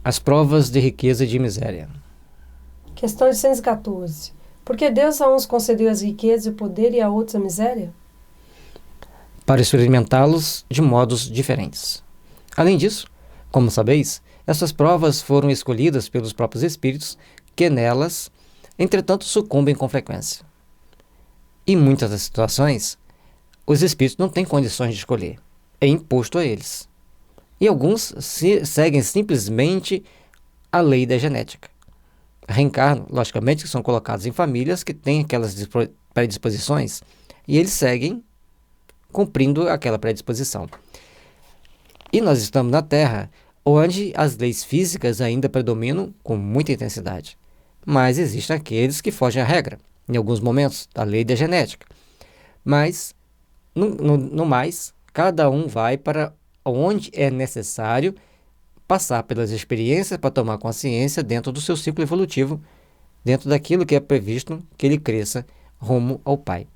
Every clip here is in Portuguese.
As provas de riqueza e de miséria. Questão 814. Por que Deus a uns concedeu as riquezas e o poder e a outros a miséria? Para experimentá-los de modos diferentes. Além disso, como sabeis, essas provas foram escolhidas pelos próprios espíritos que nelas, entretanto, sucumbem com frequência. Em muitas das situações, os espíritos não têm condições de escolher. É imposto a eles. E alguns seguem simplesmente a lei da genética. Reencarnam, logicamente, que são colocados em famílias que têm aquelas predisposições, e eles seguem cumprindo aquela predisposição. E nós estamos na Terra, onde as leis físicas ainda predominam com muita intensidade. Mas existem aqueles que fogem à regra, em alguns momentos, da lei da genética. Mas, no mais, cada um vai para onde é necessário passar pelas experiências para tomar consciência dentro do seu ciclo evolutivo, dentro daquilo que é previsto que ele cresça rumo ao Pai.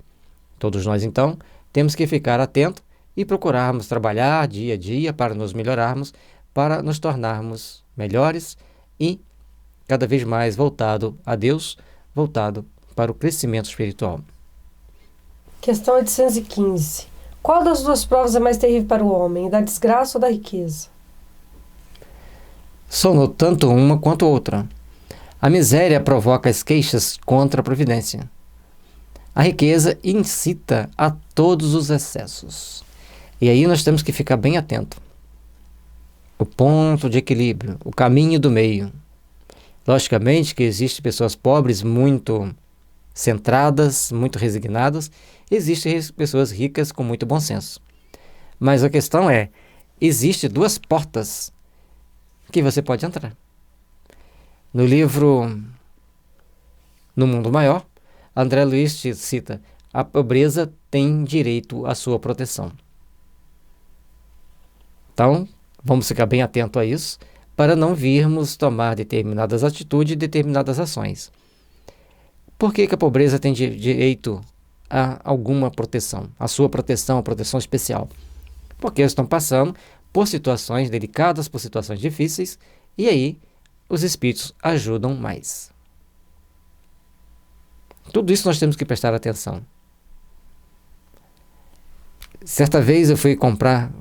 Todos nós, então, temos que ficar atentos e procurarmos trabalhar dia a dia para nos melhorarmos, para nos tornarmos melhores e cada vez mais voltado a Deus, voltado para o crescimento espiritual. Questão 815. Qual das duas provas é mais terrível para o homem, da desgraça ou da riqueza? São tanto uma quanto outra. A miséria provoca as queixas contra a providência. A riqueza incita a todos os excessos. E aí nós temos que ficar bem atento. O ponto de equilíbrio, o caminho do meio. Logicamente que existem pessoas pobres muito centradas, muito resignadas. Existem pessoas ricas com muito bom senso. Mas a questão é, existem duas portas que você pode entrar. No livro No Mundo Maior, André Luiz cita: a pobreza tem direito à sua proteção. Então, vamos ficar bem atento a isso, para não virmos tomar determinadas atitudes e determinadas ações. Por que a pobreza tem direito a alguma proteção? A sua proteção, a proteção especial. Porque eles estão passando por situações delicadas, por situações difíceis, e aí os espíritos ajudam mais. Tudo isso nós temos que prestar atenção. Certa vez eu fui comprar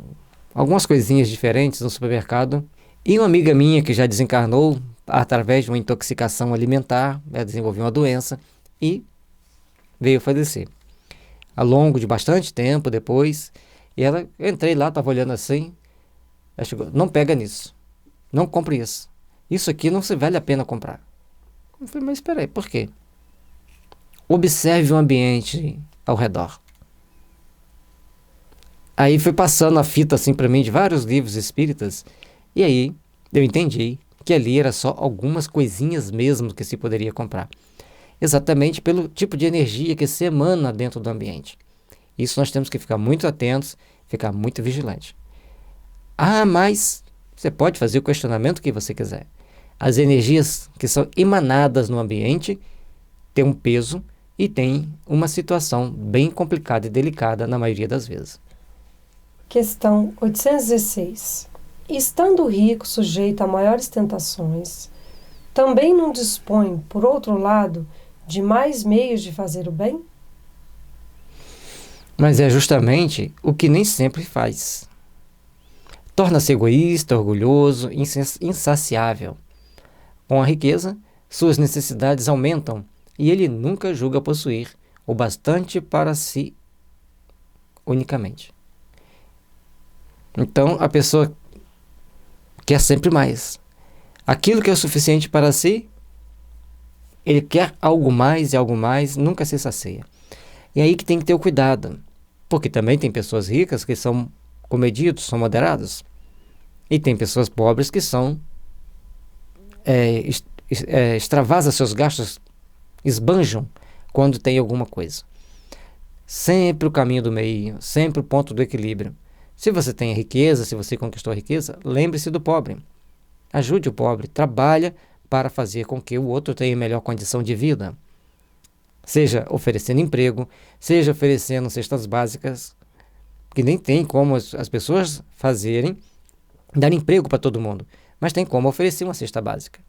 algumas coisinhas diferentes no supermercado, e uma amiga minha que já desencarnou através de uma intoxicação alimentar, ela desenvolveu uma doença e veio falecer. Ao longo de bastante tempo depois, eu entrei lá, estava olhando assim, ela chegou: não pega nisso, não compre isso. Isso aqui não se vale a pena comprar. Eu falei: mas espera aí, por quê? Observe o ambiente ao redor. Aí foi passando a fita assim para mim de vários livros espíritas, e aí eu entendi que ali era só algumas coisinhas mesmo que se poderia comprar. Exatamente pelo tipo de energia que se emana dentro do ambiente. Isso nós temos que ficar muito atentos, ficar muito vigilantes. Ah, mas você pode fazer o questionamento que você quiser. As energias que são emanadas no ambiente têm um peso e têm uma situação bem complicada e delicada na maioria das vezes. Questão 816. Estando o rico sujeito a maiores tentações, também não dispõe, por outro lado, de mais meios de fazer o bem? Mas é justamente o que nem sempre faz. Torna-se egoísta, orgulhoso, insaciável. Com a riqueza, suas necessidades aumentam e ele nunca julga possuir o bastante para si unicamente. Então, a pessoa quer sempre mais. Aquilo que é o suficiente para si, ele quer algo mais e algo mais, nunca se sacia. E aí que tem que ter o cuidado, porque também tem pessoas ricas que são comedidos, são moderados, e tem pessoas pobres que são extravasam seus gastos, esbanjam quando tem alguma coisa. Sempre o caminho do meio, sempre o ponto do equilíbrio. Se você tem a riqueza, se você conquistou a riqueza, lembre-se do pobre. Ajude o pobre, trabalha para fazer com que o outro tenha melhor condição de vida. Seja oferecendo emprego, seja oferecendo cestas básicas, que nem tem como as pessoas fazerem, dar emprego para todo mundo. mas tem como oferecer uma cesta básica.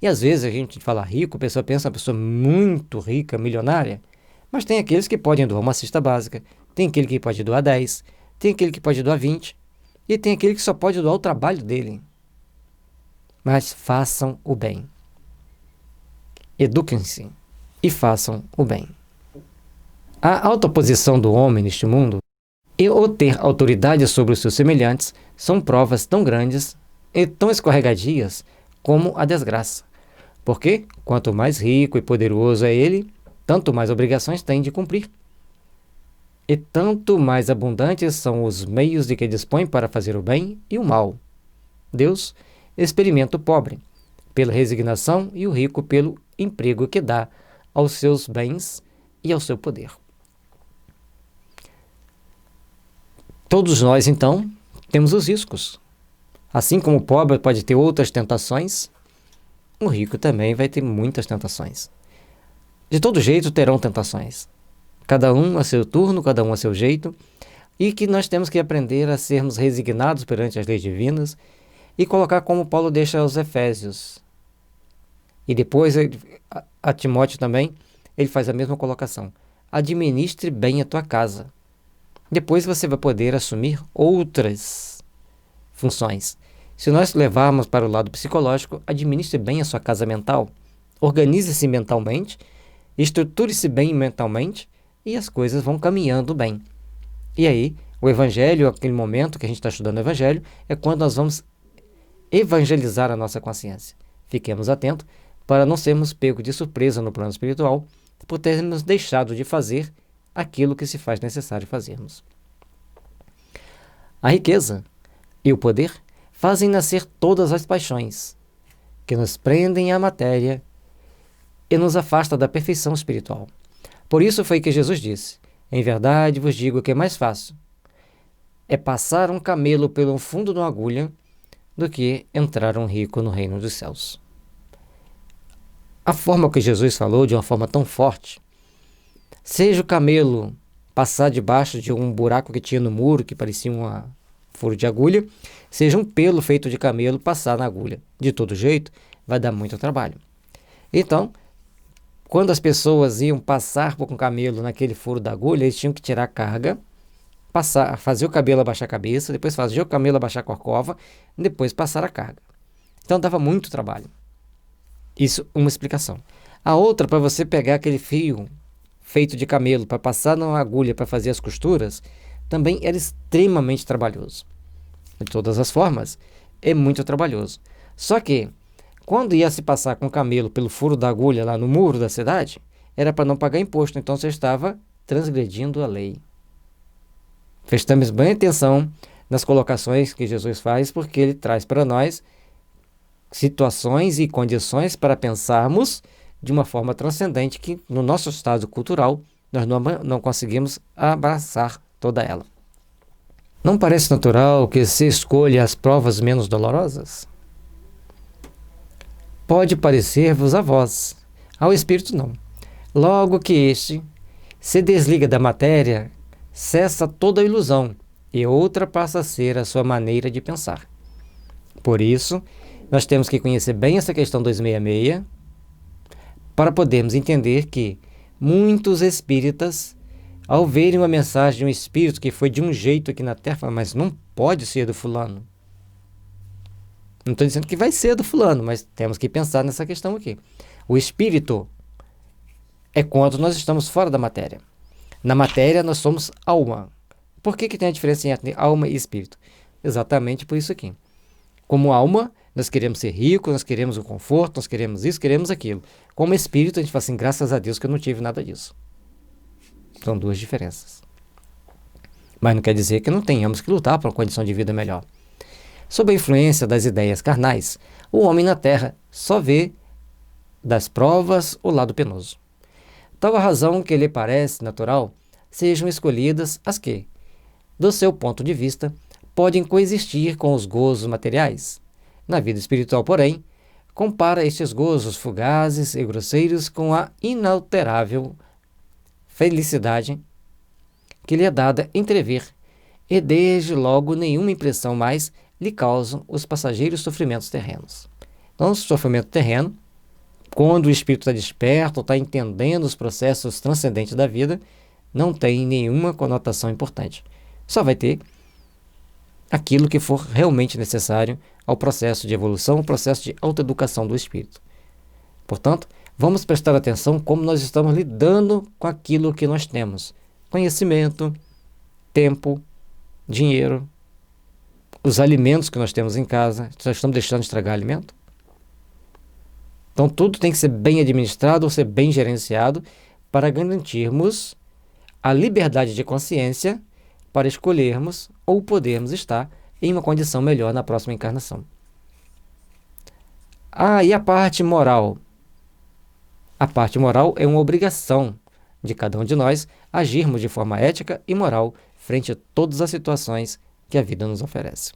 E às vezes a gente fala rico, a pessoa pensa uma pessoa muito rica, milionária, mas tem aqueles que podem doar uma cesta básica, tem aquele que pode doar 10, tem aquele que pode doar 20, e tem aquele que só pode doar o trabalho dele. Mas façam o bem. Eduquem-se e façam o bem. A autoposição do homem neste mundo e o ter autoridade sobre os seus semelhantes são provas tão grandes e tão escorregadias como a desgraça. Porque, quanto mais rico e poderoso é ele, tanto mais obrigações tem de cumprir. E tanto mais abundantes são os meios de que dispõe para fazer o bem e o mal. Deus experimenta o pobre pela resignação e o rico pelo emprego que dá aos seus bens e ao seu poder. Todos nós, então, temos os riscos. Assim como o pobre pode ter outras tentações, o rico também vai ter muitas tentações. De todo jeito terão tentações. Cada um a seu turno, cada um a seu jeito, e que nós temos que aprender a sermos resignados perante as leis divinas e colocar como Paulo deixa aos Efésios. E depois a Timóteo também, ele faz a mesma colocação. Administre bem a tua casa. Depois você vai poder assumir outras funções. Se nós levarmos para o lado psicológico, administre bem a sua casa mental. Organize-se mentalmente, estruture-se bem mentalmente e as coisas vão caminhando bem. E aí, o Evangelho, aquele momento que a gente está estudando o Evangelho, é quando nós vamos evangelizar a nossa consciência. Fiquemos atentos para não sermos pegos de surpresa no plano espiritual por termos deixado de fazer aquilo que se faz necessário fazermos. A riqueza e o poder fazem nascer todas as paixões que nos prendem à matéria e nos afasta da perfeição espiritual. Por isso foi que Jesus disse: em verdade vos digo que é mais fácil é passar um camelo pelo fundo de uma agulha do que entrar um rico no reino dos céus. A forma que Jesus falou, de uma forma tão forte, seja o camelo passar debaixo de um buraco que tinha no muro, que parecia um furo de agulha, seja um pelo feito de camelo passar na agulha. De todo jeito, vai dar muito trabalho. Então, quando as pessoas iam passar por um camelo naquele furo da agulha, eles tinham que tirar a carga, fazer o camelo abaixar a cabeça, depois fazer o camelo abaixar a corcova, depois passar a carga. Então dava muito trabalho. Isso uma explicação. A outra, para você pegar aquele fio feito de camelo para passar na agulha para fazer as costuras, também era extremamente trabalhoso. De todas as formas, é muito trabalhoso. Só que, quando ia se passar com o camelo pelo furo da agulha lá no muro da cidade, era para não pagar imposto, então você estava transgredindo a lei. Prestamos bem atenção nas colocações que Jesus faz, porque ele traz para nós situações e condições para pensarmos de uma forma transcendente que, no nosso estado cultural, nós não conseguimos abraçar toda ela. Não parece natural que se escolha as provas menos dolorosas? Pode parecer-vos a vós, ao espírito não. Logo que este se desliga da matéria, cessa toda a ilusão e outra passa a ser a sua maneira de pensar. Por isso, nós temos que conhecer bem essa questão 266 para podermos entender que muitos espíritas, ao verem uma mensagem de um espírito que foi de um jeito aqui na Terra, falam, mas não pode ser do fulano. Não estou dizendo que vai ser do fulano, mas temos que pensar nessa questão aqui. O espírito é quando nós estamos fora da matéria. Na matéria nós somos alma. Por que tem a diferença entre alma e espírito? Exatamente por isso aqui. Como alma, nós queremos ser ricos, nós queremos o conforto, nós queremos isso, queremos aquilo. Como espírito, a gente fala assim, graças a Deus que eu não tive nada disso. São duas diferenças. Mas não quer dizer que não tenhamos que lutar por uma condição de vida melhor. Sob a influência das ideias carnais, o homem na Terra só vê das provas o lado penoso. Tal a razão que lhe parece natural sejam escolhidas as que, do seu ponto de vista, podem coexistir com os gozos materiais. Na vida espiritual, porém, compara estes gozos fugazes e grosseiros com a inalterável felicidade que lhe é dada entrever, e desde logo nenhuma impressão mais lhe causam os passageiros sofrimentos terrenos. Então, o sofrimento terreno, quando o espírito está desperto, está entendendo os processos transcendentes da vida, não tem nenhuma conotação importante. Só vai ter aquilo que for realmente necessário ao processo de evolução, ao processo de autoeducação do espírito. Portanto, vamos prestar atenção como nós estamos lidando com aquilo que nós temos. Conhecimento, tempo, dinheiro, os alimentos que nós temos em casa. Nós estamos deixando de estragar alimento? Então, tudo tem que ser bem administrado ou ser bem gerenciado para garantirmos a liberdade de consciência para escolhermos ou podermos estar em uma condição melhor na próxima encarnação. E a parte moral? A parte moral é uma obrigação de cada um de nós agirmos de forma ética e moral frente a todas as situações que a vida nos oferece.